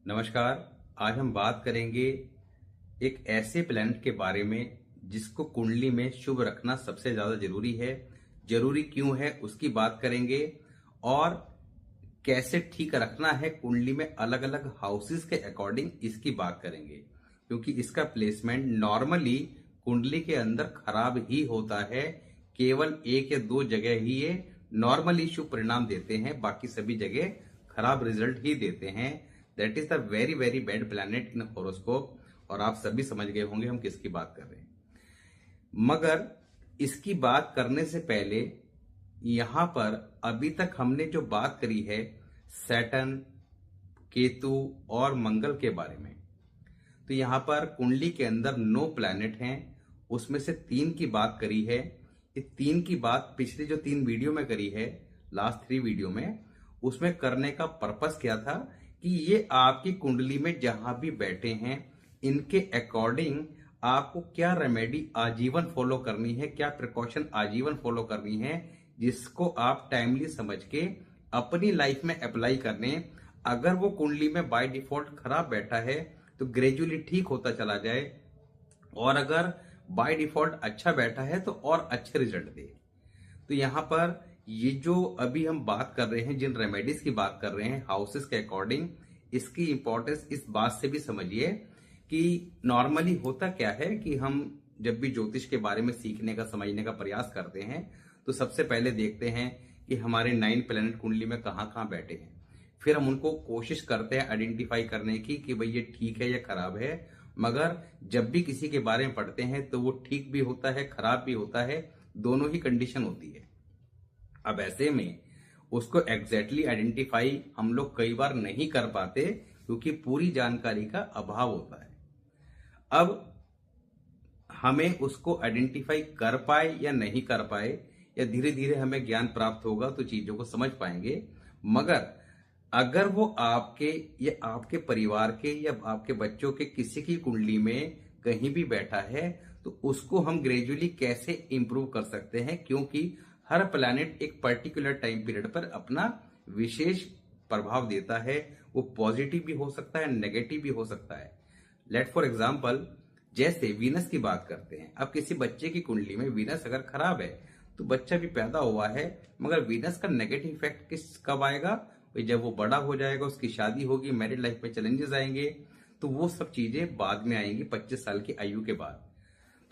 नमस्कार। आज हम बात करेंगे एक ऐसे प्लैनेट के बारे में जिसको कुंडली में शुभ रखना सबसे ज्यादा जरूरी है। जरूरी क्यों है उसकी बात करेंगे और कैसे ठीक रखना है कुंडली में अलग अलग हाउसेस के अकॉर्डिंग इसकी बात करेंगे, क्योंकि इसका प्लेसमेंट नॉर्मली कुंडली के अंदर खराब ही होता है। केवल एक या दो जगह ही ये नॉर्मली शुभ परिणाम देते हैं, बाकी सभी जगह खराब रिजल्ट ही देते हैं। That is the very very bad planet in horoscope. और आप सभी समझ गए होंगे हम किसकी बात कर रहे हैं। मगर इसकी बात करने से पहले यहां पर अभी तक हमने जो बात करी है सैटर्न, केतु और मंगल के बारे में, तो यहां पर कुंडली के अंदर 9 प्लैनेट हैं, उसमें से 3 की बात करी है। ये 3 की बात पिछली जो 3 वीडियो में करी है, लास्ट 3 वीडियो में, उसमें करने का पर्पस क्या था कि ये आपकी कुंडली में जहां भी बैठे हैं इनके अकॉर्डिंग आपको क्या रेमेडी आजीवन फॉलो करनी है, क्या प्रिकॉशन आजीवन फॉलो करनी है, जिसको आप टाइमली समझ के अपनी लाइफ में अप्लाई करने। अगर वो कुंडली में बाय डिफॉल्ट खराब बैठा है तो ग्रेजुअली ठीक होता चला जाए, और अगर बाय डिफॉल्ट अच्छा बैठा है तो और अच्छे रिजल्ट दे। तो यहां पर ये जो अभी हम बात कर रहे हैं, जिन रेमेडीज की बात कर रहे हैं हाउसेस के अकॉर्डिंग, इसकी इंपॉर्टेंस इस बात से भी समझिए कि नॉर्मली होता क्या है कि हम जब भी ज्योतिष के बारे में सीखने का समझने का प्रयास करते हैं तो सबसे पहले देखते हैं कि हमारे 9 प्लैनेट कुंडली में कहाँ कहाँ बैठे हैं। फिर हम उनको कोशिश करते हैं आइडेंटिफाई करने की कि भाई ये ठीक है या खराब है। मगर जब भी किसी के बारे में पढ़ते हैं तो वो ठीक भी होता है, खराब भी होता है, दोनों ही कंडीशन होती है। अब ऐसे में उसको एग्जैक्टली आइडेंटिफाई हम लोग कई बार नहीं कर पाते क्योंकि पूरी जानकारी का अभाव होता है। अब हमें उसको आइडेंटिफाई कर पाए या नहीं कर पाए, या धीरे धीरे हमें ज्ञान प्राप्त होगा तो चीजों को समझ पाएंगे। मगर अगर वो आपके या आपके परिवार के या आपके बच्चों के किसी की कुंडली में कहीं भी बैठा है तो उसको हम ग्रेजुअली कैसे इंप्रूव कर सकते हैं, क्योंकि हर प्लैनेट एक पर्टिकुलर टाइम पीरियड पर अपना विशेष प्रभाव देता है। वो पॉजिटिव भी हो सकता है, नेगेटिव भी हो सकता है। लेट फॉर एग्जाम्पल, जैसे वीनस की बात करते हैं। अब किसी बच्चे की कुंडली में वीनस अगर खराब है तो बच्चा भी पैदा हुआ है, मगर वीनस का नेगेटिव इफेक्ट किस कब आएगा? भाई जब वो बड़ा हो जाएगा, उसकी शादी होगी, मैरिड लाइफ में चैलेंजेस आएंगे, तो वो सब चीजें बाद में आएंगी 25 साल की आयु के बाद।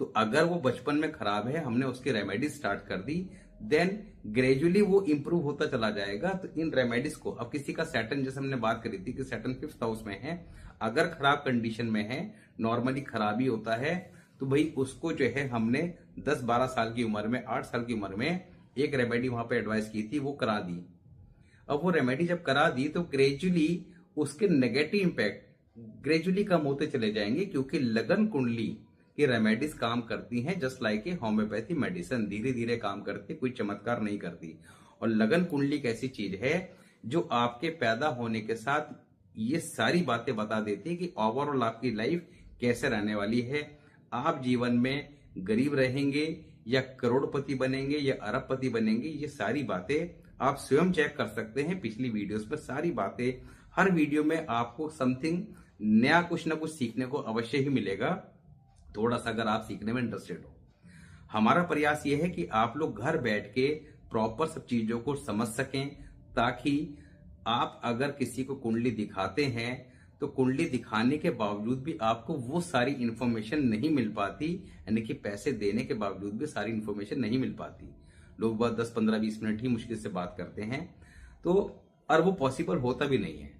तो अगर वो बचपन में खराब है, हमने उसकी रेमेडीज स्टार्ट कर दी, देन ग्रेजुअली वो इंप्रूव होता चला जाएगा। तो इन रेमेडीज को, अब किसी का सैटर्न, जैसे हमने बात करी थी कि सैटर्न 5th हाउस में है, अगर खराब कंडीशन में है, नॉर्मली खराबी होता है, तो भाई उसको जो है हमने 10-12 साल की उम्र में, 8 साल की उम्र में एक रेमेडी वहां पे एडवाइस की थी, वो करा दी। अब वो रेमेडी जब करा दी तो ग्रेजुअली उसके नेगेटिव इंपैक्ट ग्रेजुअली कम होते चले जाएंगे, क्योंकि लगन कुंडली की रेमेडीज काम करती हैं just like a homeopathy medicine, धीरे धीरे काम करती, कोई चमत्कार नहीं करती। और लगन कुंडली एक ऐसी चीज है जो आपके पैदा होने के साथ ये सारी बातें बता देती है कि ओवरऑल आपकी लाइफ कैसे रहने वाली है। आप जीवन में गरीब रहेंगे या करोड़पति बनेंगे या अरबपति बनेंगे, ये सारी बातें आप स्वयं चेक कर सकते हैं पिछली वीडियोस पर। सारी बातें, हर वीडियो में आपको समथिंग नया, कुछ ना कुछ सीखने को अवश्य ही मिलेगा, थोड़ा सा अगर आप सीखने में इंटरेस्टेड हो। हमारा प्रयास यह है कि आप लोग घर बैठ के प्रॉपर सब चीजों को समझ सकें, ताकि आप अगर किसी को कुंडली दिखाते हैं तो कुंडली दिखाने के बावजूद भी आपको वो सारी इंफॉर्मेशन नहीं मिल पाती, यानी कि पैसे देने के बावजूद भी सारी इंफॉर्मेशन नहीं मिल पाती। लोग बात 10-15-20 मिनट ही मुश्किल से बात करते हैं, तो और वो पॉसिबल होता भी नहीं है।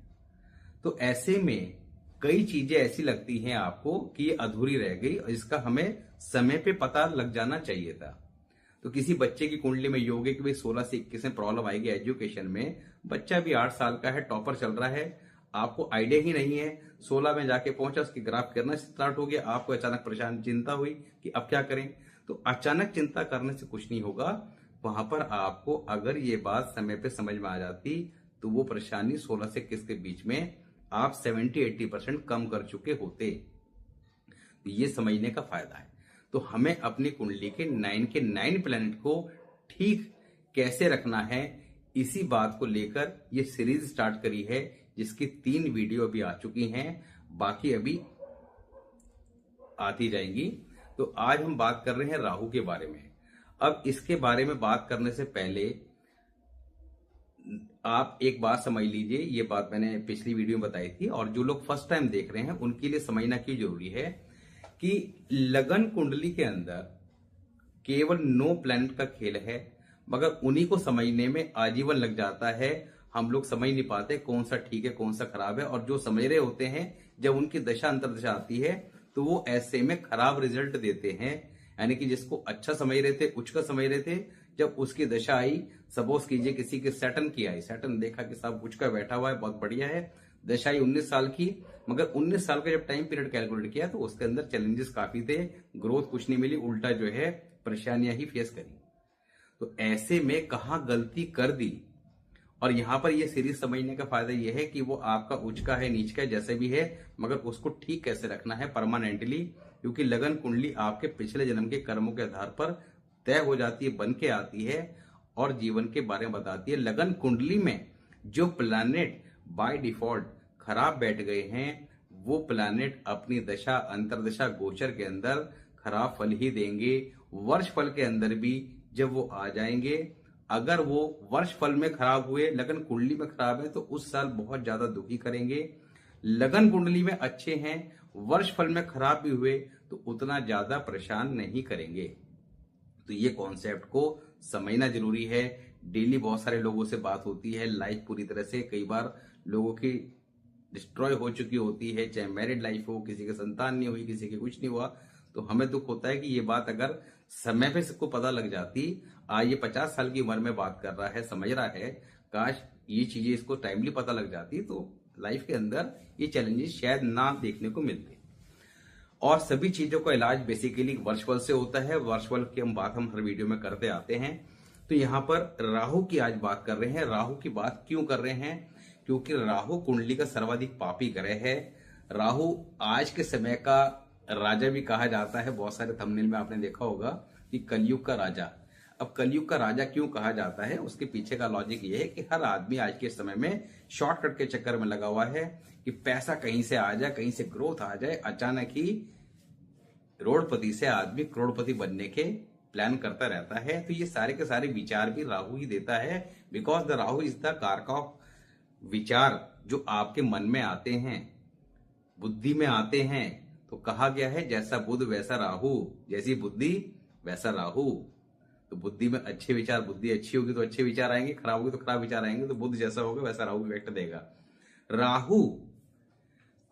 तो ऐसे में कई चीजें ऐसी लगती हैं आपको कि ये अधूरी रह गई, और इसका हमें समय पे पता लग जाना चाहिए था। तो किसी बच्चे की कुंडली में योग है कि भाई 16 से 21 में प्रॉब्लम आएगी एजुकेशन में, बच्चा भी 8 साल का है, टॉपर चल रहा है, आपको आइडिया ही नहीं है, 16 में जाके पहुंचा, उसकी ग्राफ गिरना स्टार्ट हो गया, आपको अचानक परेशान चिंता हुई कि अब क्या करें। तो अचानक चिंता करने से कुछ नहीं होगा। वहां पर आपको अगर ये बात समय पे समझ में आ जाती तो वो परेशानी 16 से 21 के बीच में आप 70-80% कम कर चुके होते। तो ये समझने का फायदा है। तो हमें अपनी कुंडली के 9 के 9 प्लैनेट को ठीक कैसे रखना है, इसी बात को लेकर ये सीरीज स्टार्ट करी है, जिसकी 3 वीडियो अभी आ चुकी हैं, बाकी अभी आती जाएंगी। तो आज हम बात कर रहे हैं राहु के बारे में। अब इसके बारे में बात करने से पहले आप एक बात समझ लीजिए, ये बात मैंने पिछली वीडियो में बताई थी, और जो लोग फर्स्ट टाइम देख रहे हैं उनके लिए समझना क्यों जरूरी है कि लगन कुंडली के अंदर केवल 9 प्लैनेट का खेल है, मगर उन्हीं को समझने में आजीवन लग जाता है। हम लोग समझ नहीं पाते कौन सा ठीक है कौन सा खराब है, और जो समझ रहे होते हैं जब उनकी दशा अंतर्दशा आती है तो वो ऐसे में खराब रिजल्ट देते हैं। यानी कि जिसको अच्छा समझ रहे थे, उच्च का समझ रहे थे, जब उसकी दशा आई, सपोज कीजिए किसी के सैटर्न की आई, सैटर्न देखा कि सब उच्च का बैठा हुआ है, बहुत बढ़िया है, दशा आई 19 साल की, मगर 19 साल का जब टाइम पीरियड कैलकुलेट किया तो उसके अंदर चैलेंजेस काफी थे, ग्रोथ कुछ नहीं मिली, उल्टा जो है परेशानियां ही फेस करी। तो ऐसे में कहाँ गलती कर दी, और यहां पर ये सीरीज समझने का फायदा यह है कि वो आपका उच्च का है नीच का जैसे भी है, मगर उसको ठीक कैसे रखना है परमानेंटली, क्योंकि लगन कुंडली आपके पिछले जन्म के कर्मों के आधार पर तय हो जाती है, बन के आती है और जीवन के बारे में बताती है। लगन कुंडली में जो प्लैनेट बाय डिफॉल्ट खराब बैठ गए हैं, वो प्लैनेट अपनी दशा अंतरदशा गोचर के अंदर खराब फल ही देंगे। वर्ष फल के अंदर भी जब वो आ जाएंगे, अगर वो वर्ष फल में खराब हुए, लगन कुंडली में खराब है, तो उस साल बहुत ज्यादा दुखी करेंगे। लगन कुंडली में अच्छे हैं, वर्ष फल में खराब भी हुए तो उतना ज्यादा परेशान नहीं करेंगे। तो ये कॉन्सेप्ट को समझना जरूरी है। डेली बहुत सारे लोगों से बात होती है, लाइफ पूरी तरह से कई बार लोगों की डिस्ट्रॉय हो चुकी होती है, चाहे मैरिड लाइफ हो, किसी के संतान नहीं हुई, किसी के कुछ नहीं हुआ, तो हमें दुख होता है कि ये बात अगर समय पे सबको पता लग जाती। आज ये 50 साल की उम्र में बात कर रहा है, समझ रहा है, काश ये चीजें इसको टाइमली पता लग जाती तो लाइफ के अंदर ये चैलेंजेस शायद ना देखने को मिलते। और सभी चीजों का इलाज बेसिकली वर्चुअल से होता है। वर्चुअल की हम हर वीडियो में करते आते हैं। तो यहाँ पर राहु की आज बात कर रहे हैं। राहु की बात क्यों कर रहे हैं? क्योंकि राहु कुंडली का सर्वाधिक पापी ग्रह है। राहु आज के समय का राजा भी कहा जाता है। बहुत सारे थंबनेल में आपने देखा होगा कि कलयुग का राजा। अब कलयुग का राजा क्यों कहा जाता है, उसके पीछे का लॉजिक ये है कि हर आदमी आज के समय में शॉर्टकट के चक्कर में लगा हुआ है कि पैसा कहीं से आ जाए, कहीं से ग्रोथ आ जाए, अचानक ही रोडपति से आदमी करोड़पति बनने के प्लान करता रहता है। तो ये सारे के सारे विचार भी राहु ही देता है, because the Rahu is the कारक ऑफ विचार जो आपके मन में आते हैं, बुद्धि में आते हैं। तो कहा गया है जैसा बुध वैसा राहु, जैसी बुद्धि वैसा राहु। तो बुद्धि में अच्छे विचार, बुद्धि अच्छी होगी तो अच्छे विचार आएंगे, खराब होगी तो खराब विचार आएंगे। तो बुध जैसा होगा वैसा राहु इफेक्ट देगा। राहु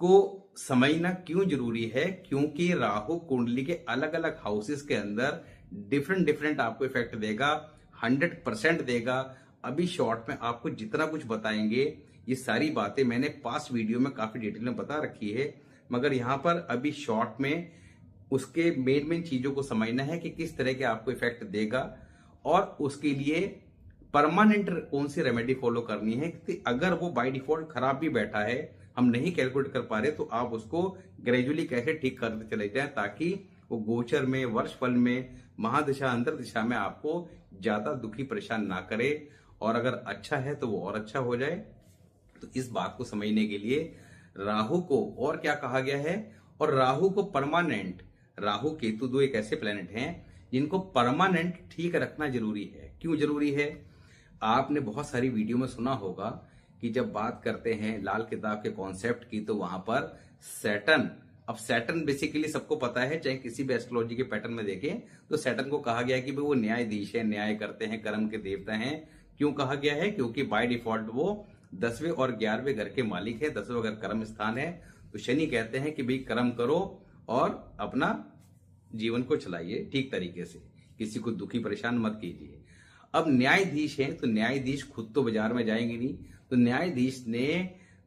को समझना क्यों जरूरी है? क्योंकि राहु कुंडली के अलग अलग हाउसेस के अंदर डिफरेंट आपको इफेक्ट देगा, 100% देगा। अभी शॉर्ट में आपको जितना कुछ बताएंगे, ये सारी बातें मैंने पास्ट वीडियो में काफी डिटेल में बता रखी है, मगर यहां पर अभी शॉर्ट में उसके मेन चीजों को समझना है कि किस तरह के आपको इफेक्ट देगा, और उसके लिए परमानेंट कौन सी रेमेडी फॉलो करनी है। कि अगर वो बाय डिफॉल्ट खराब भी बैठा है, हम नहीं कैलकुलेट कर पा रहे, तो आप उसको ग्रेजुअली कैसे ठीक करते चले जाएं, ताकि वो गोचर में, वर्ष फल में, महादशा अंतरदिशा में आपको ज्यादा दुखी परेशान ना करे, और अगर अच्छा है तो वो और अच्छा हो जाए। तो इस बात को समझने के लिए राहु को और क्या कहा गया है, और राहु को परमानेंट, राहु केतु दो एक ऐसे प्लेनेट हैं जिनको परमानेंट ठीक रखना जरूरी है। क्यों जरूरी है? आपने बहुत सारी वीडियो में सुना होगा कि जब बात करते हैं लाल किताब के कॉन्सेप्ट की, तो वहां पर सैटर्न, अब सैटर्न बेसिकली सबको पता है, चाहे किसी भी एस्ट्रोलॉजी के पैटर्न में देखें तो सैटर्न को कहा गया है कि वो न्यायाधीश है, न्याय करते हैं, कर्म के देवता हैं। क्यों कहा गया है? क्योंकि बाय डिफॉल्ट वो 10वें और 11वें घर के मालिक है। 10वें घर कर्म स्थान है, तो शनि कहते हैं कि भाई कर्म करो और अपना जीवन को चलाइए ठीक तरीके से, किसी को दुखी परेशान मत कीजिए। अब न्यायाधीश हैं, तो न्यायाधीश खुद तो बाजार में जाएंगे नहीं, तो न्यायाधीश ने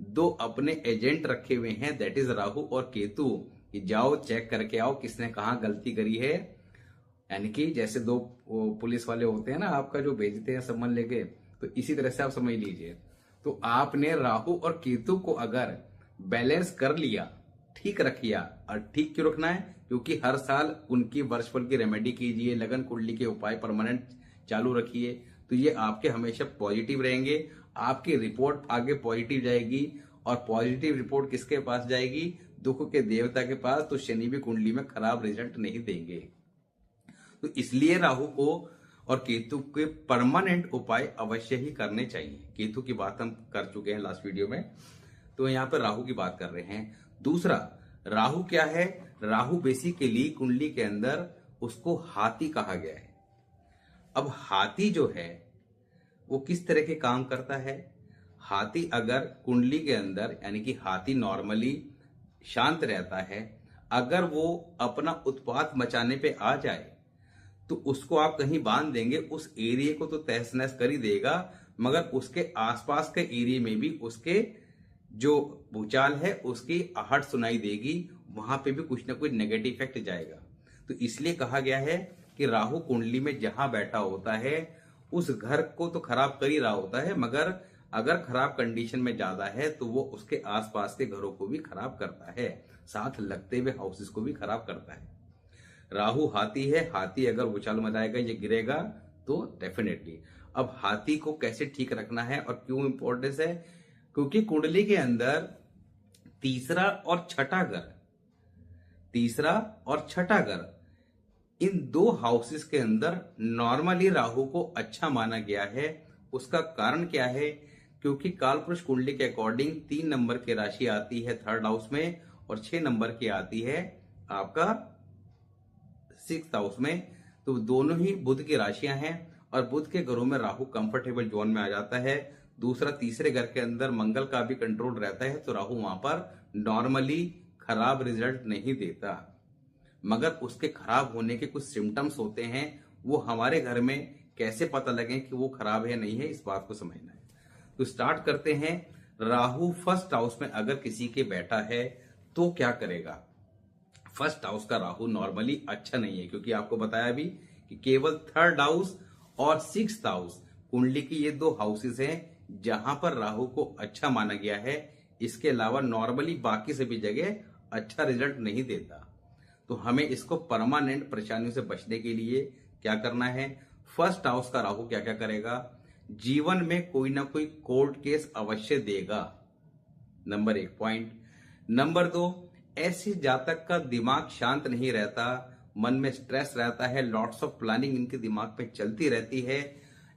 2 अपने एजेंट रखे हुए हैं, दैट इज राहु और केतु, कि जाओ चेक करके आओ किसने कहां गलती करी है। यानी कि जैसे 2 पुलिस वाले होते हैं ना, आपका जो भेजते हैं सम्मान लेके, तो इसी तरह से आप समझ लीजिए। तो आपने राहु और केतु को अगर बैलेंस कर लिया, ठीक रखिया, और ठीक क्यों रखना है? क्योंकि हर साल उनकी वर्षफल की रेमेडी कीजिए, लगन कुंडली के उपाय परमानेंट चालू रखिए, तो ये आपके हमेशा पॉजिटिव रहेंगे, आपकी रिपोर्ट आगे पॉजिटिव जाएगी। और पॉजिटिव रिपोर्ट किसके पास जाएगी? दुख के देवता के पास। तो शनि भी कुंडली में खराब रिजल्ट नहीं देंगे। तो इसलिए राहु को और केतु के परमानेंट उपाय अवश्य ही करने चाहिए। केतु की बात हम कर चुके हैं लास्ट वीडियो में, तो यहाँ पर राहु की बात कर रहे हैं। दूसरा, राहु क्या है? राहु बेसिकली कुंडली के अंदर उसको हाथी कहा गया है। अब हाथी जो है वो किस तरह के काम करता है? हाथी अगर कुंडली के अंदर, यानी कि हाथी नॉर्मली शांत रहता है, अगर वो अपना उत्पात मचाने पे आ जाए तो उसको आप कहीं बांध देंगे, उस एरिया को तो तहस नहस कर ही देगा, मगर उसके आसपास के एरिया में भी उसके जो भूचाल है उसकी आहट सुनाई देगी, वहां पे भी कुछ ना कुछ नेगेटिव इफेक्ट जाएगा। तो इसलिए कहा गया है कि राहु कुंडली में जहां बैठा होता है उस घर को तो खराब कर ही रहा होता है, मगर अगर खराब कंडीशन में ज्यादा है तो वो उसके आसपास के घरों को भी खराब करता है, साथ लगते हुए हाउसेस को भी खराब करता है। राहु हाथी है, हाथी अगर उछाल मचाएगा या गिरेगा तो डेफिनेटली। अब हाथी को कैसे ठीक रखना है और क्यों इंपॉर्टेंस है? क्योंकि कुंडली के अंदर तीसरा और छठा घर, इन दो हाउसेस के अंदर नॉर्मली राहु को अच्छा माना गया है। उसका कारण क्या है? क्योंकि कालपुरुष कुंडली के अकॉर्डिंग 3 नंबर की राशि आती है 3rd हाउस में और 6 नंबर की आती है आपका 6th हाउस में। तो दोनों ही बुध की राशियां हैं और बुध के घरों में राहु कंफर्टेबल जोन में आ जाता है। दूसरा, तीसरे घर के अंदर मंगल का भी कंट्रोल रहता है, तो राहु वहां पर नॉर्मली खराब रिजल्ट नहीं देता, मगर उसके खराब होने के कुछ सिम्टम्स होते हैं। वो हमारे घर में कैसे पता लगे कि वो खराब है नहीं है, इस बात को समझना है। तो स्टार्ट करते हैं। राहु 1st हाउस में अगर किसी के बैठा है तो क्या करेगा? 1st हाउस का राहु नॉर्मली अच्छा नहीं है, क्योंकि आपको बताया भी कि केवल 3rd हाउस और 6th हाउस कुंडली की ये 2 हाउसेस हैं जहां पर राहु को अच्छा माना गया है। इसके अलावा नॉर्मली बाकी सभी जगह अच्छा रिजल्ट नहीं देता। तो हमें इसको परमानेंट परेशानियों से बचने के लिए क्या करना है? 1st हाउस का राहु क्या क्या करेगा? जीवन में कोई ना कोई कोर्ट केस अवश्य देगा, नंबर 1 पॉइंट। नंबर 2, ऐसे जातक का दिमाग शांत नहीं रहता, मन में स्ट्रेस रहता है, लॉट्स ऑफ प्लानिंग इनके दिमाग पे चलती रहती है।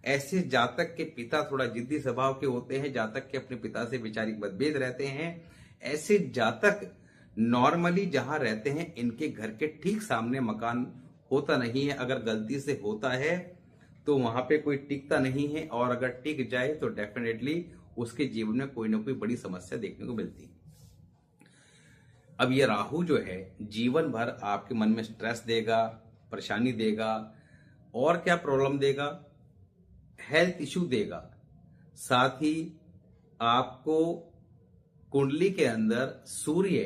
ऐसे जातक के पिता थोड़ा जिद्दी स्वभाव के होते हैं, जातक के अपने पिता से वैचारिक मतभेद रहते हैं। ऐसे जातक नॉर्मली जहां रहते हैं इनके घर के ठीक सामने मकान होता नहीं है, अगर गलती से होता है तो वहां पे कोई टिकता नहीं है, और अगर टिक जाए तो डेफिनेटली उसके जीवन में कोई ना कोई बड़ी समस्या देखने को मिलती है। अब ये राहु जो है जीवन भर आपके मन में स्ट्रेस देगा, परेशानी देगा, और क्या प्रॉब्लम देगा? हेल्थ इश्यू देगा। साथ ही आपको कुंडली के अंदर सूर्य,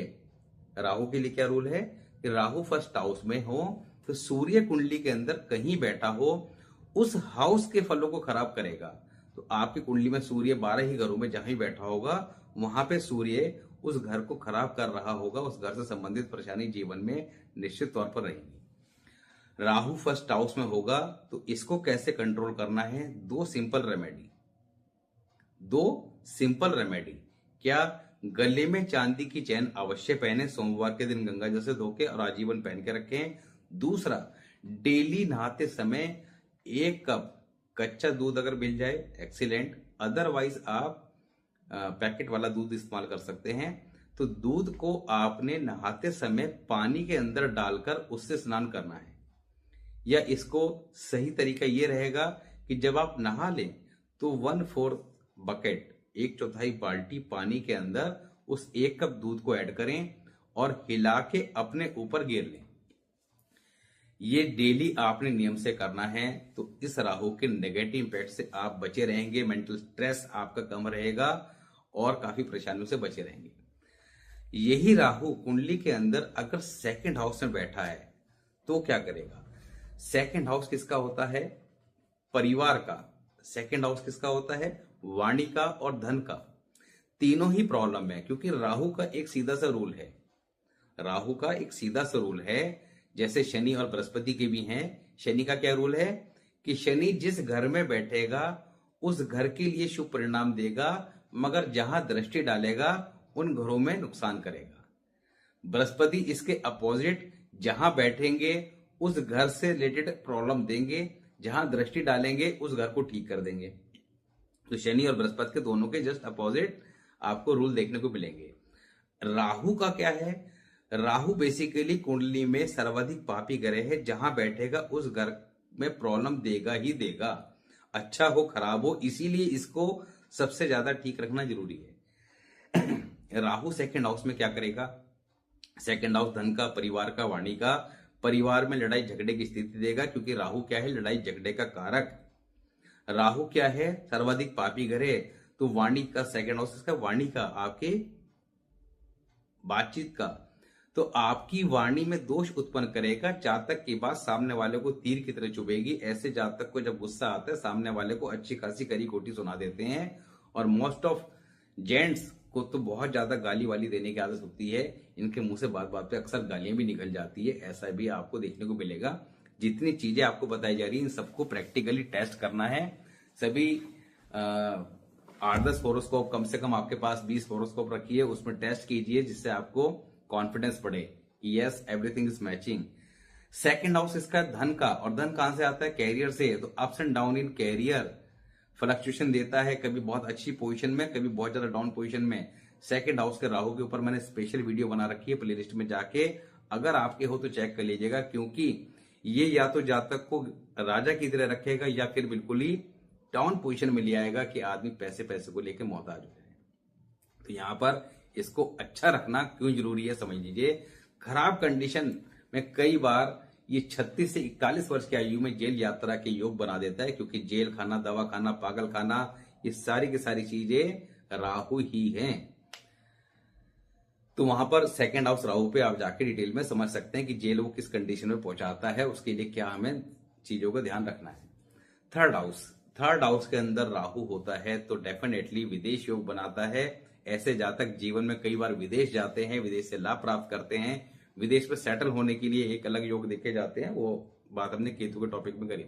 राहु के लिए क्या रूल है कि राहु 1st हाउस में हो तो सूर्य कुंडली के अंदर कहीं बैठा हो उस हाउस के फलों को खराब करेगा। तो आपकी कुंडली में सूर्य 12 ही घरों में जहां ही बैठा होगा वहां पे सूर्य उस घर को खराब कर रहा होगा, उस घर से संबंधित परेशानी जीवन में निश्चित तौर पर रहेगी। राहु 1st हाउस में होगा तो इसको कैसे कंट्रोल करना है? 2 सिंपल रेमेडी। क्या? गले में चांदी की चैन अवश्य पहने, सोमवार के दिन गंगा जल से धो के और आजीवन पहन के रखें। दूसरा, डेली नहाते समय 1 कप कच्चा दूध अगर मिल जाए एक्सीलेंट, अदरवाइज आप पैकेट वाला दूध इस्तेमाल कर सकते हैं। तो दूध को आपने नहाते समय पानी के अंदर डालकर उससे स्नान करना है, या इसको सही तरीका ये रहेगा कि जब आप नहा लें तो 1/4 बकेट, 1/4 बाल्टी पानी के अंदर उस 1 कप दूध को ऐड करें और हिला के अपने ऊपर गिर लें। ये डेली आपने नियम से करना है, तो इस राहु के नेगेटिव इम्पैक्ट से आप बचे रहेंगे, मेंटल स्ट्रेस आपका कम रहेगा और काफी परेशानियों से बचे रहेंगे। यही राहु कुंडली के अंदर अगर 2nd हाउस में बैठा है तो क्या करेगा? 2nd हाउस किसका होता है? परिवार का। 2nd हाउस किसका होता है? वाणी का और धन का। तीनों ही प्रॉब्लम है, क्योंकि राहु का एक सीधा सा रूल है, जैसे शनि और बृहस्पति के भी हैं। शनि का क्या रूल है कि शनि जिस घर में बैठेगा उस घर के लिए शुभ परिणाम देगा, मगर जहां दृष्टि डालेगा उन घरों में नुकसान करेगा। बृहस्पति इसके अपोजिट जहां बैठेंगे उस घर से रिलेटेड प्रॉब्लम देंगे, जहां दृष्टि डालेंगे उस घर को ठीक कर देंगे। तो शनि और बृहस्पति के दोनों के जस्ट अपोजिट आपको रूल देखने को मिलेंगे। राहु का क्या है? राहु बेसिकली कुंडली में सर्वाधिक पापी ग्रह है, जहां बैठेगा उस घर में प्रॉब्लम देगा ही देगा, अच्छा हो खराब हो, इसीलिए इसको सबसे ज्यादा ठीक रखना जरूरी है। राहु सेकंड हाउस में क्या करेगा? सेकंड हाउस धन का, परिवार का, वाणी का, परिवार में लड़ाई झगड़े की स्थिति देगा, क्योंकि राहु क्या है? लड़ाई झगड़े का कारक। राहु क्या है? सर्वाधिक पापी ग्रह, तो वाणी का सेकंड हाउस का, वाणी का, आपके बातचीत का, तो आपकी वाणी में दोष उत्पन्न करेगा। जातक की बात सामने वाले को तीर की तरह चुभेगी। ऐसे जातक को जब गुस्सा आता है सामने वाले को अच्छी खासी करी कोटी सुना देते हैं। और मोस्ट ऑफ जेंट्स को तो बहुत ज्यादा गाली वाली देने की आदत होती है, इनके मुंह से बात बात पे अक्सर गालियां भी निकल जाती है। ऐसा भी आपको देखने को मिलेगा। जितनी चीजें आपको बताई जा रही है इन सबको प्रैक्टिकली टेस्ट करना है। सभी 8-10 होरोस्कोप, कम से कम आपके पास 20 होरोस्कोप रखिए, उसमें टेस्ट कीजिए, जिससे आपको कॉन्फिडेंस बढ़े। Yes, everything is matching. Second house इसका धन का, और धन कहां से आता है? कैरियर से। तो ups and down in career, fluctuation देता है, कभी बहुत अच्छी पोजीशन में, कभी बहुत ज्यादा डाउन पोजीशन में। सेकंड हाउस के राहु के ऊपर मैंने स्पेशल वीडियो बना रखी है, प्लेलिस्ट में जाके अगर आपके हो तो चेक कर लीजिएगा, क्योंकि ये या तो जातक को राजा की तरह रखेगा या फिर बिल्कुल ही डाउन पोजीशन में ले आएगा कि आदमी पैसे पैसे को लेकर मोहताज हो जाए। तो यहां पर इसको अच्छा रखना क्यों जरूरी है समझ लीजिए। खराब कंडीशन में कई बार ये 36 से 41 वर्ष की आयु में जेल यात्रा के योग बना देता है, क्योंकि जेल खाना, दवा खाना, पागल खाना, ये सारी की सारी चीजें राहु ही हैं। तो वहां पर सेकंड हाउस राहु पे आप जाके डिटेल में समझ सकते हैं कि जेल वो किस कंडीशन में पहुंचाता है, उसके लिए क्या हमें चीजों का ध्यान रखना है। थर्ड हाउस के अंदर राहु होता है तो डेफिनेटली विदेश योग बनाता है। ऐसे जातक जीवन में कई बार विदेश जाते हैं, विदेश से लाभ प्राप्त करते हैं, विदेश में सेटल होने के लिए एक अलग योग देखे जाते हैं। वो बात हमने केतु के टॉपिक में करी।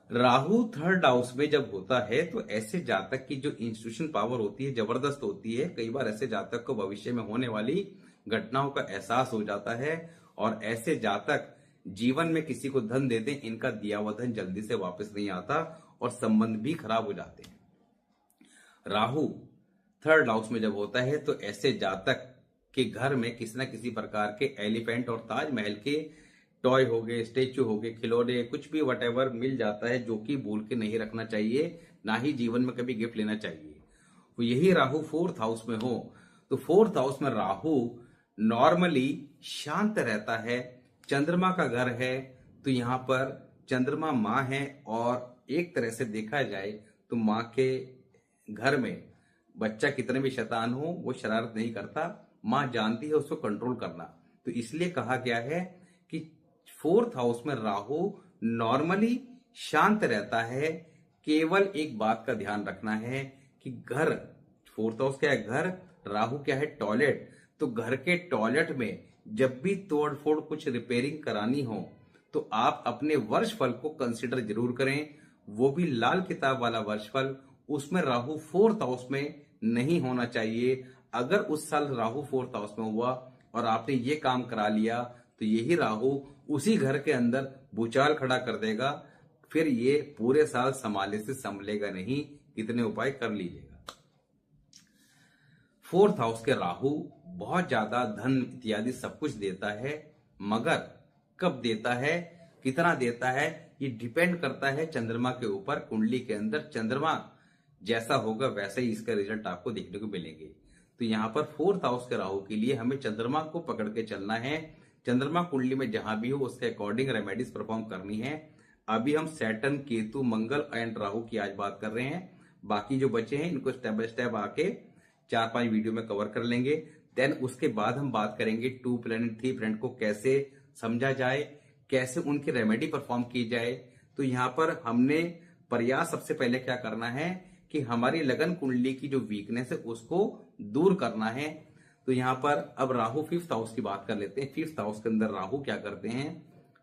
राहु थर्ड हाउस में जब होता है तो ऐसे जातक की जो इंस्टीट्यूशन पावर होती है जबरदस्त होती है। कई बार ऐसे जातक को भविष्य में होने वाली घटनाओं का एहसास हो जाता है, और ऐसे जातक जीवन में किसी को धन देते हैं, इनका दिया हुआ धन जल्दी से वापस नहीं आता और संबंध भी खराब हो जाते हैं। राहु थर्ड हाउस में जब होता है तो ऐसे जातक के घर में किसी न किसी प्रकार के एलिफेंट और ताजमहल के टॉय हो गए, स्टेच्यू हो गए, खिलौने, कुछ भी वटेवर मिल जाता है, जो कि भूल के नहीं रखना चाहिए, ना ही जीवन में कभी गिफ्ट लेना चाहिए। तो यही राहु फोर्थ हाउस में हो तो फोर्थ हाउस में राहु नॉर्मली शांत रहता है, चंद्रमा का घर है, तो यहाँ पर चंद्रमा माँ है, और एक तरह से देखा जाए तो माँ के घर में बच्चा कितने भी शैतान हो वो शरारत नहीं करता, माँ जानती है उसको कंट्रोल करना। तो इसलिए कहा गया है कि फोर्थ हाउस में राहु नॉर्मली शांत रहता है। केवल एक बात का ध्यान रखना है कि घर, फोर्थ हाउस क्या है? घर। राहु क्या है? टॉयलेट। तो घर के टॉयलेट में जब भी तोड़ फोड़ कुछ रिपेयरिंग करानी हो तो आप अपने वर्षफल को कंसिडर जरूर करें, वो भी लाल किताब वाला वर्षफल। उसमें राहु फोर्थ हाउस में नहीं होना चाहिए। अगर उस साल राहु फोर्थ हाउस में हुआ और आपने ये काम करा लिया तो यही राहु उसी घर के अंदर भूचाल खड़ा कर देगा, फिर ये पूरे साल संभाले से संभलेगा नहीं, कितने उपाय कर लीजिएगा। फोर्थ हाउस के राहु बहुत ज्यादा धन इत्यादि सब कुछ देता है, मगर कब देता है, कितना देता है, ये डिपेंड करता है चंद्रमा के ऊपर। कुंडली के अंदर चंद्रमा जैसा होगा वैसे ही इसका रिजल्ट आपको देखने को मिलेंगे। तो यहाँ पर फोर्थ हाउस के राहु के लिए हमें चंद्रमा को पकड़ के चलना है। चंद्रमा कुंडली में जहां भी हो उसके अकॉर्डिंग रेमेडीज परफॉर्म करनी है। अभी हम Saturn, Ketu, Mangal and Rahu की आज बात कर रहे हैं। बाकी जो बचे हैं इनको स्टेप बाय स्टेप आके 4-5 वीडियो में कवर कर लेंगे। देन उसके बाद हम बात करेंगे 2 प्लैनेट 3 प्लैनेट को कैसे समझा जाए, कैसे उनकी रेमेडी परफॉर्म की जाए। तो यहाँ पर हमने प्रयास सबसे पहले क्या करना है कि हमारी लगन कुंडली की जो वीकनेस है उसको दूर करना है। तो यहाँ पर अब राहु फिफ्थ हाउस की बात कर लेते हैं। फिफ्थ हाउस के अंदर राहु क्या करते हैं?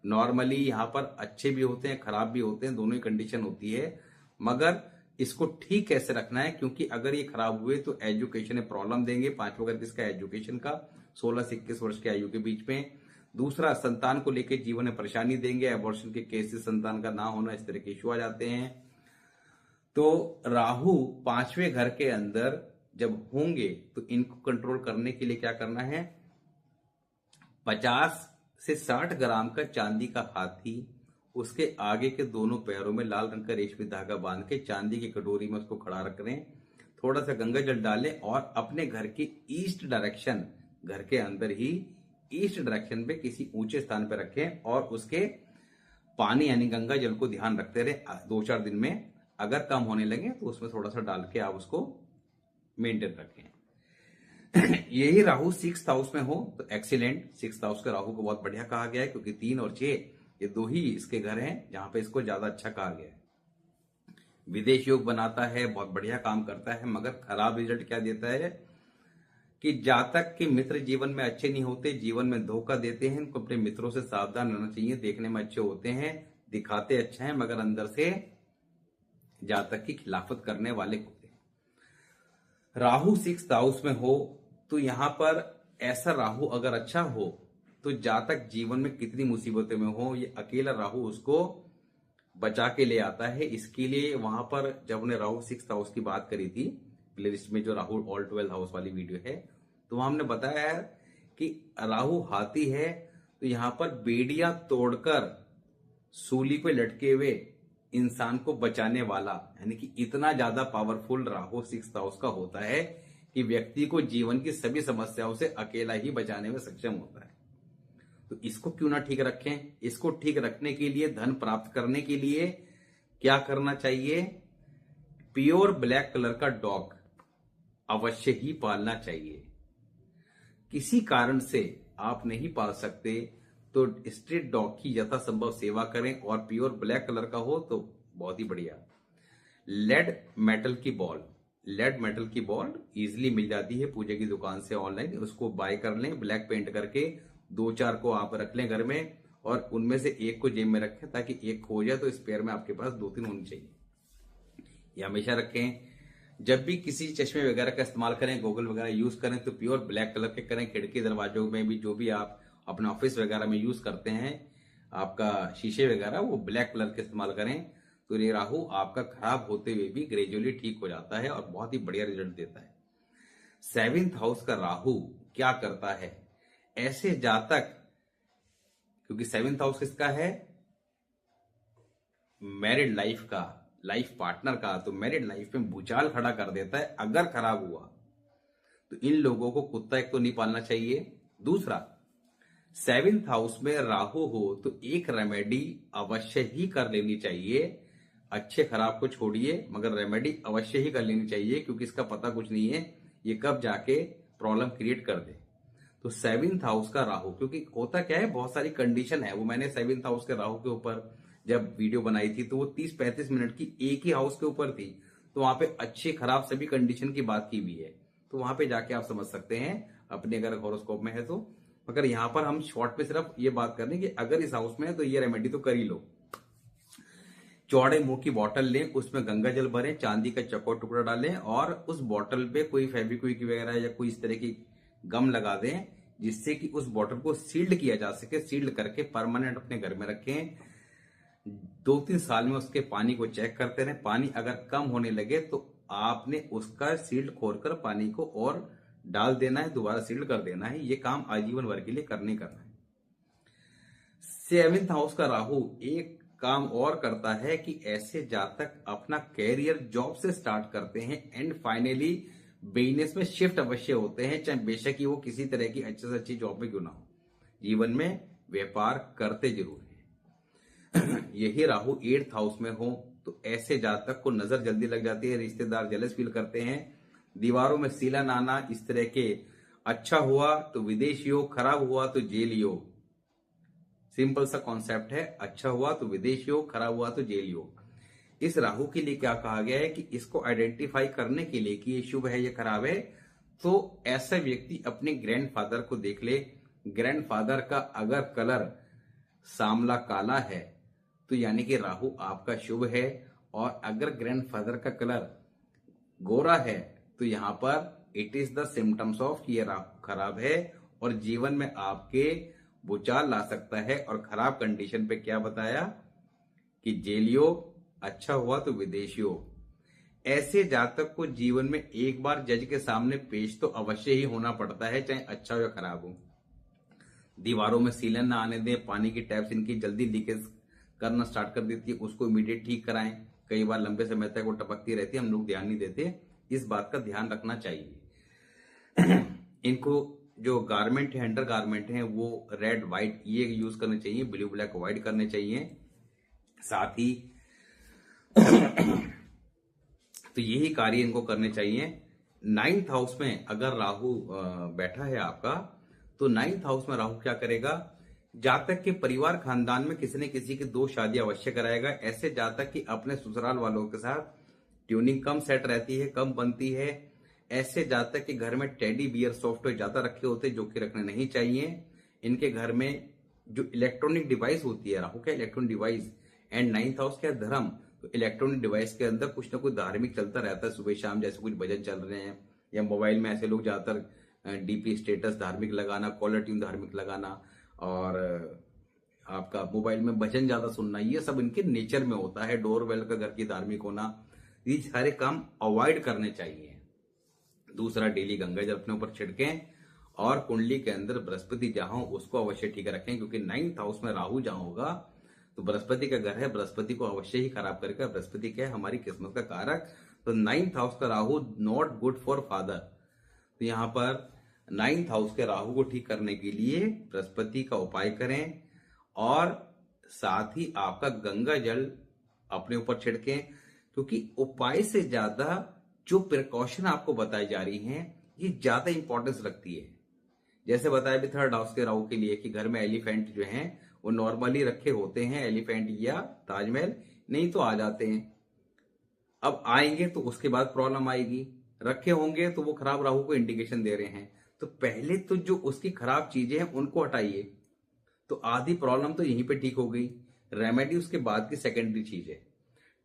नॉर्मली यहाँ पर अच्छे भी होते हैं, खराब भी होते हैं, दोनों ही कंडीशन होती है। मगर इसको ठीक कैसे रखना है, क्योंकि अगर ये खराब हुए तो एजुकेशन में प्रॉब्लम देंगे। पांचवा ग्रह किसका, एजुकेशन का, 16 से 21 वर्ष की आयु के बीच में। दूसरा, संतान को लेकर जीवन में परेशानी देंगे, एबॉर्शन के केसेस, संतान का ना होना, इस तरह के इश्यू आ जाते हैं। तो राहु 5वें घर के अंदर जब होंगे तो इनको कंट्रोल करने के लिए क्या करना है, 50 से 60 ग्राम का चांदी का हाथी, उसके आगे के दोनों पैरों में लाल रंग का रेशमी धागा बांध के चांदी की कटोरी में उसको खड़ा रख लें, थोड़ा सा गंगा जल डालें और अपने घर की ईस्ट डायरेक्शन, घर के अंदर ही ईस्ट डायरेक्शन पे किसी ऊंचे स्थान पे रखें और उसके पानी यानी गंगा जल को ध्यान रखते रहे 2-4 दिन में। अगर कम होने लगे तो उसमें थोड़ा सा डाल के आप उसको मेंटेन रखें। यही राहु 6th हाउस में हो तो एक्सीलेंट। 6th हाउस के राहु को बहुत बढ़िया कहा गया है, क्योंकि 3 और 6 ये दो ही इसके घर हैं जहां पे इसको ज्यादा अच्छा कहा गया है। विदेश योग बनाता है, बहुत बढ़िया काम करता है, मगर खराब रिजल्ट क्या देता है कि जातक के मित्र जीवन में अच्छे नहीं होते, जीवन में धोखा देते हैं। इनको अपने मित्रों से सावधान रहना चाहिए। देखने में अच्छे होते हैं, दिखाते अच्छा है, मगर अंदर से जातक की खिलाफत करने वाले होते हैं। राहु 6th हाउस में हो तो यहां पर ऐसा राहु अगर अच्छा हो तो जातक जीवन में कितनी मुसीबतें में हो, ये अकेला राहु उसको बचा के ले आता है। इसके लिए वहां पर जब हमने राहु 6th हाउस की बात करी थी, प्लेलिस्ट में जो राहु ऑल 12 हाउस वाली वीडियो है, तो वहां हमने बताया है कि राहु हाथी है तो यहां पर बेड़ियां तोड़कर सूली पे लटके हुए इंसान को बचाने वाला, यानी कि इतना ज्यादा पावरफुल राहु 6th हाउस का होता है कि व्यक्ति को जीवन की सभी समस्याओं से अकेला ही बचाने में सक्षम होता है। तो इसको क्यों ना ठीक रखें। इसको ठीक रखने के लिए, धन प्राप्त करने के लिए क्या करना चाहिए, प्योर ब्लैक कलर का डॉग अवश्य ही पालना चाहिए। किसी कारण से आप नहीं पाल सकते तो स्ट्रीट डॉग की यथासंभव सेवा करें, और प्योर ब्लैक कलर का हो तो बहुत ही बढ़िया। लेड मेटल की बॉल, लेड मेटल की बॉल इजीली मिल जाती है पूजा की दुकान से ऑनलाइन, उसको बाय कर लें, ब्लैक पेंट करके 2-4 को आप रख लें घर में, और उनमें से एक को जेब में रखें ताकि एक खो जाए तो स्पेयर में आपके पास 2-3 होनी चाहिए। ये हमेशा रखें। जब भी किसी चश्मे वगैरह का इस्तेमाल करें, गॉगल वगैरह यूज करें तो प्योर ब्लैक कलर के करें। खिड़की दरवाजों में भी जो भी आप अपने ऑफिस वगैरह में यूज करते हैं, आपका शीशे वगैरह, वो ब्लैक कलर के इस्तेमाल करें। तो ये राहु आपका खराब होते हुए भी ग्रेजुअली ठीक हो जाता है और बहुत ही बढ़िया रिजल्ट देता है। 7th हाउस का राहु क्या करता है, ऐसे जातक, क्योंकि 7th हाउस किसका है, मैरिड लाइफ का, लाइफ पार्टनर का, तो मैरिड लाइफ में भूचाल खड़ा कर देता है। अगर खराब हुआ तो इन लोगों को कुत्ता एक तो नहीं पालना चाहिए। दूसरा, 7th हाउस में राहु हो तो एक रेमेडी अवश्य ही कर लेनी चाहिए। अच्छे खराब को छोड़िए, मगर रेमेडी अवश्य ही कर लेनी चाहिए, क्योंकि इसका पता कुछ नहीं है ये कब जाके प्रॉब्लम क्रिएट कर दे। तो 7th हाउस का राहु, क्योंकि होता क्या है, बहुत सारी कंडीशन है, वो मैंने 7th हाउस के राहु के ऊपर जब वीडियो बनाई थी तो वो 30-35 मिनट की एक ही हाउस के ऊपर थी, तो वहां पे अच्छे खराब सभी कंडीशन की बात की हुई है। तो वहां पे जाके आप समझ सकते हैं अपने अगर हॉरोस्कोप में है तो। मगर यहाँ पर हम शॉर्ट पे सिर्फ ये बात कर रहे हैं कि अगर इस हाउस में है तो ये रेमेडी तो कर ही लो। चौड़े मुंह की बोतल लें, उसमें गंगा जल भरें, चांदी का चौकोर टुकड़ा डालें और उस बोतल पे कोई फेविक्विक वगैरह या कोई इस तरह की गम लगा दें, जिससे कि उस बोतल को सील्ड किया जा सके। सील्ड करके परमानेंट अपने घर में रखें। 2-3 साल में उसके पानी को चेक करते रहें। पानी अगर कम होने लगे तो आपने उसका सील्ड खोलकर पानी को और डाल देना है, दोबारा सील्ड कर देना है। ये काम आजीवन भर के लिए करना है। 7th हाउस का राहु एक काम और करता है कि ऐसे जातक अपना कैरियर जॉब से स्टार्ट करते हैं एंड फाइनली बिजनेस में शिफ्ट अवश्य होते हैं, चाहे बेशक ही वो किसी तरह की अच्छे से अच्छी जॉब में क्यों ना हो, जीवन में व्यापार करते जरूर है। यही राहु 8th हाउस में हो तो ऐसे जातक को नजर जल्दी लग जाती है, रिश्तेदार जेलस फील करते हैं, दीवारों में सीला नाना इस तरह के। अच्छा हुआ तो विदेश योग, खराब हुआ तो जेल योग। सिंपल सा कॉन्सेप्ट है, अच्छा हुआ तो विदेश योग, खराब हुआ तो जेल योग। इस राहु के लिए क्या कहा गया है कि इसको आइडेंटिफाई करने के लिए कि ये शुभ है ये खराब है, तो ऐसा व्यक्ति अपने ग्रैंडफादर को देख ले। ग्रैंडफादर का अगर कलर सांवला काला है तो यानी कि राहु आपका शुभ है। और अगर ग्रैंडफादर का कलर गोरा है तो यहां पर it is the symptoms of ये राहु खराब है और जीवन में आपके भूचाल ला सकता है। और खराब कंडीशन पे क्या बताया कि जेलियो, अच्छा हुआ तो विदेशियों। ऐसे जातक को जीवन में एक बार जज के सामने पेश तो अवश्य ही होना पड़ता है, चाहे अच्छा हो या खराब हो। दीवारों में सीलन ना आने दें, पानी की टैप्स इनकी जल्दी लीकेज करना स्टार्ट कर देती है, उसको इमीडिएट ठीक कराएं। कई बार लंबे समय तक वो टपकती रहती है, हम लोग ध्यान नहीं देते, इस बात का ध्यान रखना चाहिए। इनको जो गारमेंट है, अंडर गारमेंट है, वो रेड व्हाइट ये यूज करने चाहिए, ब्लू ब्लैक अवॉइड करने चाहिए। साथ ही तो यही कार्य इनको करने चाहिए। 9th हाउस में अगर राहु बैठा है आपका, तो 9th हाउस में राहु क्या करेगा, जातक के परिवार खानदान में किसी न किसी की 2 शादी अवश्य कराएगा। ऐसे जातक की अपने ससुराल वालों के साथ ट्यूनिंग कम सेट रहती है, कम बनती है। ऐसे जातक के घर में टेडी बियर सॉफ्टवेयर ज्यादा रखे होते हैं, जो कि रखने नहीं चाहिए। इनके घर में जो इलेक्ट्रॉनिक डिवाइस होती है, राहु क्या electronic device, and 9th house क्या धर्म, तो इलेक्ट्रॉनिक डिवाइस के अंदर कुछ ना कुछ धार्मिक चलता रहता है सुबह शाम, जैसे कुछ भजन चल रहे हैं या मोबाइल में ऐसे लोग ज्यादातर डीपी स्टेटस धार्मिक लगाना, कॉलर ट्यून धार्मिक लगाना, और आपका मोबाइल में भजन ज्यादा सुनना, ये सब इनके नेचर में होता है। डोरबेल का घर की धार्मिक होना, ये सारे काम अवॉइड करने चाहिए। दूसरा, डेली गंगा जल अपने ऊपर छिड़कें और कुंडली के अंदर बृहस्पति जहां हो उसको अवश्य ठीक रखें, क्योंकि 9th हाउस में राहु जहां होगा तो बृहस्पति का घर है, बृहस्पति को अवश्य ही खराब करेगा। बृहस्पति क्या है, हमारी किस्मत का कारक। तो 9th हाउस का Rahu not good for father. तो यहां पर 9th हाउस के राहु को ठीक करने के लिए बृहस्पति का उपाय करें और साथ ही आपका गंगा जल अपने ऊपर छिड़कें, क्योंकि उपाय से ज्यादा जो प्रिकॉशन आपको बताई जा रही हैं ये ज्यादा इंपॉर्टेंस रखती है। जैसे बताया भी 3rd हाउस के राहु के लिए कि घर में एलिफेंट जो हैं वो नॉर्मली रखे होते हैं, एलिफेंट या ताजमहल, नहीं तो आ जाते हैं। अब आएंगे तो उसके बाद प्रॉब्लम आएगी, रखे होंगे तो वो खराब राहु को इंडिकेशन दे रहे हैं। तो पहले तो जो उसकी खराब चीजें हैं उनको हटाइए, तो आधी प्रॉब्लम तो यहीं पे ठीक हो गई। रेमेडी उसके बाद की सेकेंडरी चीज है।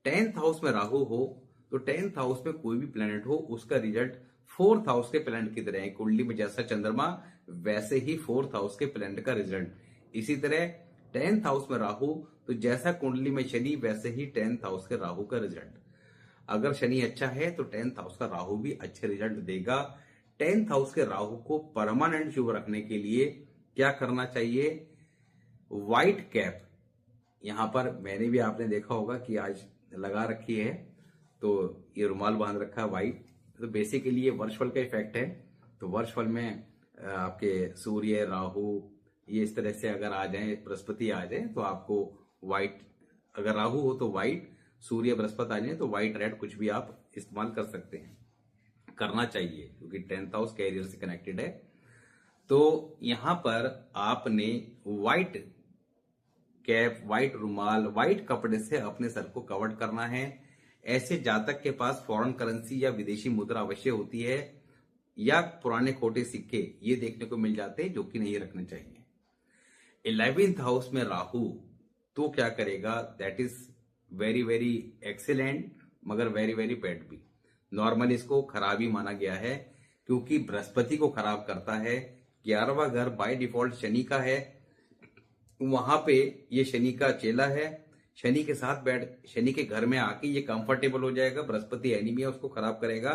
10th हाउस में राहु हो तो 10th हाउस में कोई भी प्लेनेट हो उसका रिजल्ट 4th हाउस के प्लेनेट की तरह है। कुंडली में जैसा चंद्रमा वैसे ही 4th हाउस के प्लेनेट का रिजल्ट। इसी तरह 10th हाउस में राहु तो जैसा कुंडली में शनि वैसे ही 10th हाउस के राहु का रिजल्ट। अगर शनि अच्छा है तो 10th हाउस का राहु भी अच्छे रिजल्ट देगा। 10th हाउस के राहु को परमानेंट शुभ रखने के लिए क्या करना चाहिए, व्हाइट कैप, यहां पर मैंने भी आपने देखा होगा कि आज लगा रखी है, तो ये रुमाल बांध रखा है व्हाइट। तो बेसिकली ये वर्षफल का इफेक्ट है। तो वर्षफल में आपके सूर्य, राहु ये इस तरह से अगर आ जाए, बृहस्पति आ जाए तो आपको व्हाइट, अगर राहु हो तो व्हाइट, सूर्य बृहस्पति आ जाए तो व्हाइट रेड कुछ भी आप इस्तेमाल कर सकते हैं, करना चाहिए, क्योंकि 10th हाउस कैरियर से कनेक्टेड है। तो यहां पर आपने व्हाइट कैप, व्हाइट रुमाल, व्हाइट कपड़े से अपने सर को कवर करना है। ऐसे जातक के पास फॉरेन करेंसी या विदेशी मुद्रा अवश्य होती है या पुराने खोटे सिक्के ये देखने को मिल जाते हैं, जो कि नहीं रखने चाहिए। 11th हाउस में राहु तो क्या करेगा, that is very very excellent मगर वेरी वेरी बैड भी। नॉर्मली इसको खराबी माना गया है क्योंकि बृहस्पति को खराब करता है। 11वां घर बाय डिफॉल्ट शनि का है, वहां पे ये शनि का चेला है, शनि के साथ बैठ शनि के घर में आके ये कंफर्टेबल हो जाएगा। बृहस्पति एनिमी है, उसको खराब करेगा।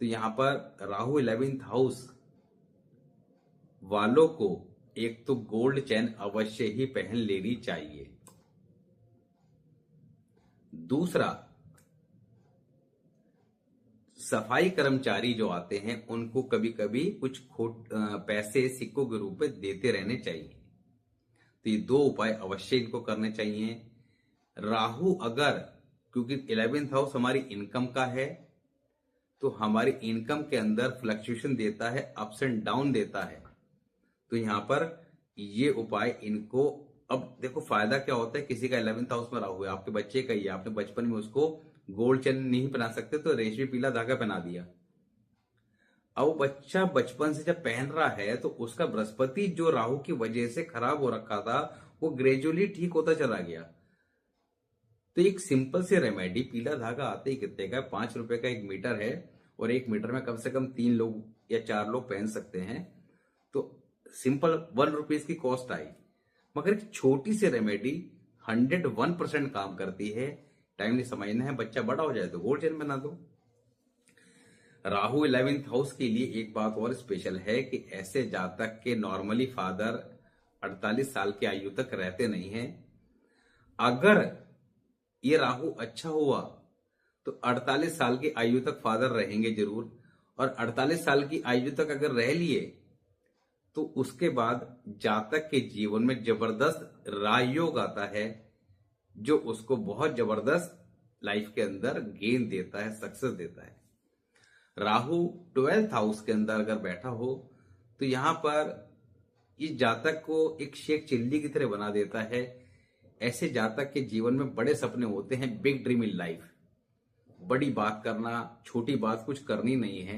तो यहां पर राहु 11th हाउस वालों को एक तो गोल्ड चेन अवश्य ही पहन लेनी चाहिए। दूसरा, सफाई कर्मचारी जो आते हैं उनको कभी कभी कुछ पैसे सिक्कों के रूप में देते रहने चाहिए। तो ये 2 उपाय अवश्य इनको करने चाहिए। राहु अगर, क्योंकि 11th हाउस हमारी इनकम का है, तो हमारी इनकम के अंदर फ्लक्चुएशन देता है, अप्स एंड डाउन देता है। तो यहां पर ये उपाय इनको, अब देखो फायदा क्या होता है, किसी का 11th हाउस में राहु है, आपके बच्चे का ही है, आपने बचपन में उसको गोल्ड चेन नहीं पहना सकते तो रेशमी पीला धागा पहना दिया। अब बच्चा बचपन से जब पहन रहा है तो उसका बृहस्पति जो राहु की वजह से खराब हो रखा था वो ग्रेजुअली ठीक होता चला गया। तो एक सिंपल से रेमेडी, पीला धागा आते ही कितने का है, 5 रुपए का 1 मीटर है, और 1 मीटर में कम से कम 3 लोग या 4 लोग पहन सकते हैं। तो सिंपल 1 रुपीज की कॉस्ट आई, मगर एक छोटी सी रेमेडी 101% काम करती है। टाइम नहीं समझना है, बच्चा बड़ा हो जाए तो गोल्ड चेन बना दो। राहु 11th हाउस के लिए एक बात और स्पेशल है कि ऐसे जातक के नॉर्मली फादर 48 साल की आयु तक रहते नहीं हैं। अगर ये राहु अच्छा हुआ तो 48 साल की आयु तक फादर रहेंगे जरूर, और 48 साल की आयु तक अगर रह लिए तो उसके बाद जातक के जीवन में जबरदस्त राजयोग आता है, जो उसको बहुत जबरदस्त लाइफ के अंदर गेन देता है, सक्सेस देता है। राहु 12th हाउस के अंदर अगर बैठा हो तो यहां पर इस जातक को एक शेख चिल्ली की तरह बना देता है। ऐसे जातक के जीवन में बड़े सपने होते हैं, बिग ड्रीम इन लाइफ। बड़ी बात करना, छोटी बात कुछ करनी नहीं है।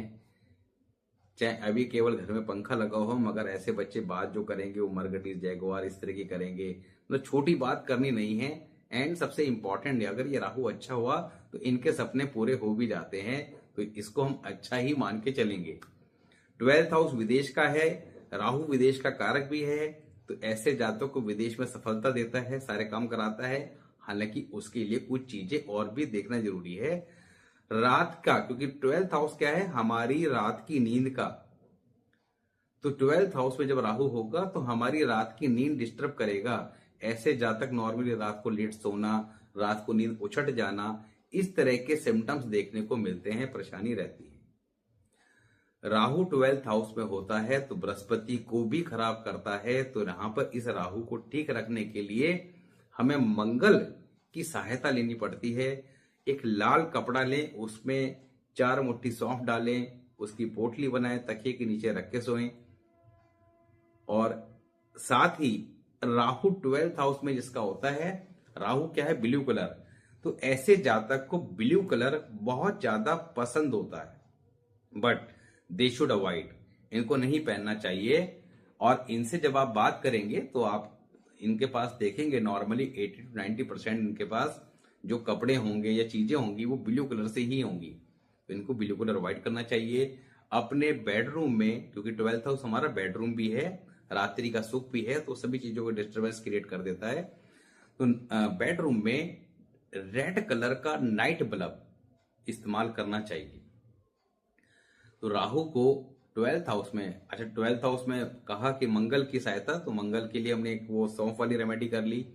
चाहे अभी केवल घर में पंखा लगा हो, मगर ऐसे बच्चे बात जो करेंगे वो मर्सिडीज, जैगुआर इस तरह की करेंगे। मतलब छोटी बात करनी नहीं है। एंड सबसे इंपॉर्टेंट, अगर ये राहु अच्छा हुआ तो इनके सपने पूरे हो भी जाते हैं, तो इसको हम अच्छा ही मान के चलेंगे। 12th हाउस विदेश का है, राहु विदेश का कारक भी है, तो ऐसे जातकों को विदेश में सफलता देता है, सारे काम कराता है। हालांकि उसके लिए कुछ चीजें और भी देखना जरूरी है। रात का, क्योंकि 12th हाउस क्या है, हमारी रात की नींद का। तो 12th हाउस में जब राहु होगा तो हमारी रात की नींद डिस्टर्ब करेगा। ऐसे जातक नॉर्मली रात को लेट सोना, रात को नींद उछट जाना, इस तरह के सिम्टम्स देखने को मिलते हैं, परेशानी रहती है। राहु 12th हाउस में होता है तो बृहस्पति को भी खराब करता है। तो यहां पर इस राहु को ठीक रखने के लिए हमें मंगल की सहायता लेनी पड़ती है। एक लाल कपड़ा लें, उसमें 4 मुट्ठी सौंफ डालें, उसकी पोटली बनाएं, तकिए के नीचे रख के सोएं। और साथ ही राहु 12th हाउस में जिसका होता है, राहु क्या है, ब्लू कलर। तो ऐसे जातक को ब्लू कलर बहुत ज्यादा पसंद होता है, बट दे शुड अवॉइड, इनको नहीं पहनना चाहिए। और इनसे जब आप बात करेंगे तो आप इनके पास देखेंगे नॉर्मली 80 to 90% इनके पास जो कपड़े होंगे या चीजें होंगी वो ब्लू कलर से ही होंगी। तो इनको ब्लू कलर अवॉइड करना चाहिए। अपने बेडरूम में, क्योंकि 12th हाउस हमारा बेडरूम भी है, रात्रि का सुख भी है, तो सभी चीजों को डिस्टर्बेंस क्रिएट कर देता है। तो बेडरूम में रेड कलर का नाइट बल्ब इस्तेमाल करना चाहिए। तो राहु को 12th हाउस में, अच्छा 12th हाउस में कहा कि मंगल की सहायता, तो मंगल के लिए हमने एक वो सौंफ वाली रेमेडी कर ली।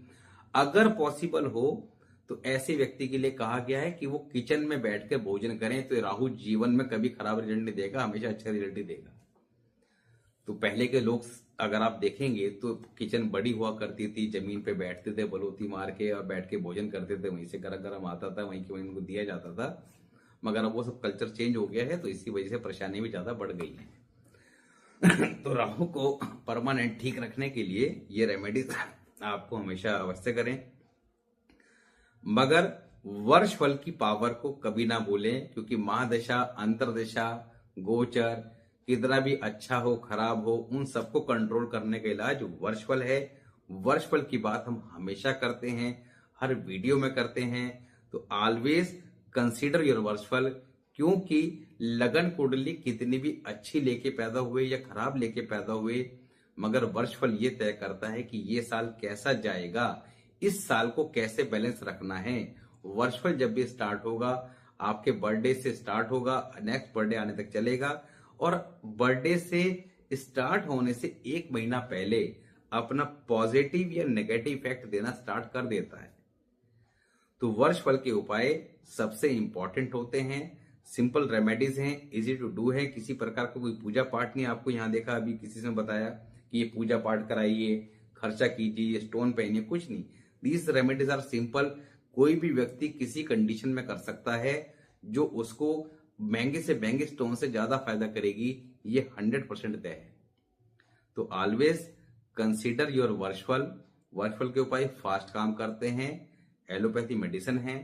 अगर पॉसिबल हो तो ऐसे व्यक्ति के लिए कहा गया है कि वो किचन में बैठकर भोजन करें, तो राहु जीवन में कभी खराब रिजल्ट नहीं देगा, हमेशा अच्छा रिजल्ट ही देगा। तो पहले के लोग अगर आप देखेंगे तो किचन बड़ी हुआ करती थी, जमीन पे बैठते थे बलोती मार के और बैठ के भोजन करते थे, वहीं से गरम गरम आता था, वहीं के वहीं उनको दिया जाता था। मगर अब वो सब कल्चर चेंज हो गया है, तो इसी वजह से परेशानी भी ज्यादा बढ़ गई है। तो राहु को परमानेंट ठीक रखने के लिए ये रेमेडीज आपको हमेशा अवश्य करें, मगर वर्ष फल की पावर को कभी ना भूलें। क्योंकि महादशा, अंतरदशा, गोचर कितना भी अच्छा हो खराब हो, उन सबको कंट्रोल करने का इलाज वर्षफल है। वर्षफल की बात हम हमेशा करते हैं, हर वीडियो में करते हैं। तो ऑलवेज कंसीडर योर वर्षफल, क्योंकि लगन कुंडली कितनी भी अच्छी लेके पैदा हुए या खराब लेके पैदा हुए, मगर वर्षफल ये तय करता है कि ये साल कैसा जाएगा, इस साल को कैसे बैलेंस रखना है। वर्षफल जब भी स्टार्ट होगा, आपके बर्थडे से स्टार्ट होगा, नेक्स्ट बर्थडे आने तक चलेगा, और बर्थडे से स्टार्ट होने से 1 महीना पहले अपना पॉजिटिव या नेगेटिव इफेक्ट देना स्टार्ट कर देता है। तो वर्षफल के उपाय सबसे इंपॉर्टेंट होते हैं, सिंपल रेमेडीज हैं, इजी टू डू है। किसी प्रकार का कोई पूजा पाठ नहीं आपको यहाँ देखा अभी किसी से बताया कि ये पूजा पाठ कराइए, खर्चा कीजिए, स्टोन पहनिए, कुछ नहीं। These remedies are simple. कोई भी व्यक्ति किसी कंडीशन में कर सकता है, जो उसको महंगे से महंगे स्टोन से ज्यादा फायदा करेगी, ये 100% तय है। तो ऑलवेज कंसीडर योर वर्षफल। वर्षफल के उपाय फास्ट काम करते हैं, एलोपैथी मेडिसिन है।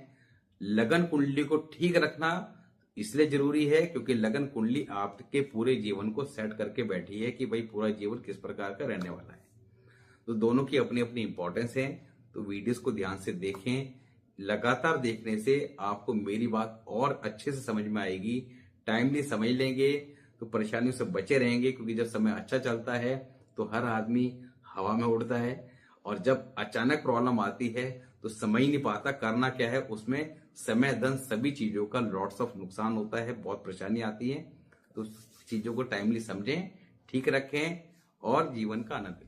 लगन कुंडली को ठीक रखना इसलिए जरूरी है क्योंकि लगन कुंडली आपके पूरे जीवन को सेट करके बैठी है कि भाई पूरा जीवन किस प्रकार का रहने वाला है। तो दोनों की अपनी अपनी इंपॉर्टेंस है। तो वीडियोस को ध्यान से देखें। लगातार देखने से आपको मेरी बात और अच्छे से समझ में आएगी। टाइमली समझ लेंगे तो परेशानियों से बचे रहेंगे, क्योंकि जब समय अच्छा चलता है तो हर आदमी हवा में उड़ता है, और जब अचानक प्रॉब्लम आती है तो समझ नहीं पाता करना क्या है। उसमें समय, धन, सभी चीजों का लॉट्स ऑफ नुकसान होता है, बहुत परेशानी आती है। तो चीजों को टाइमली समझें, ठीक रखें और जीवन का आनंद लें।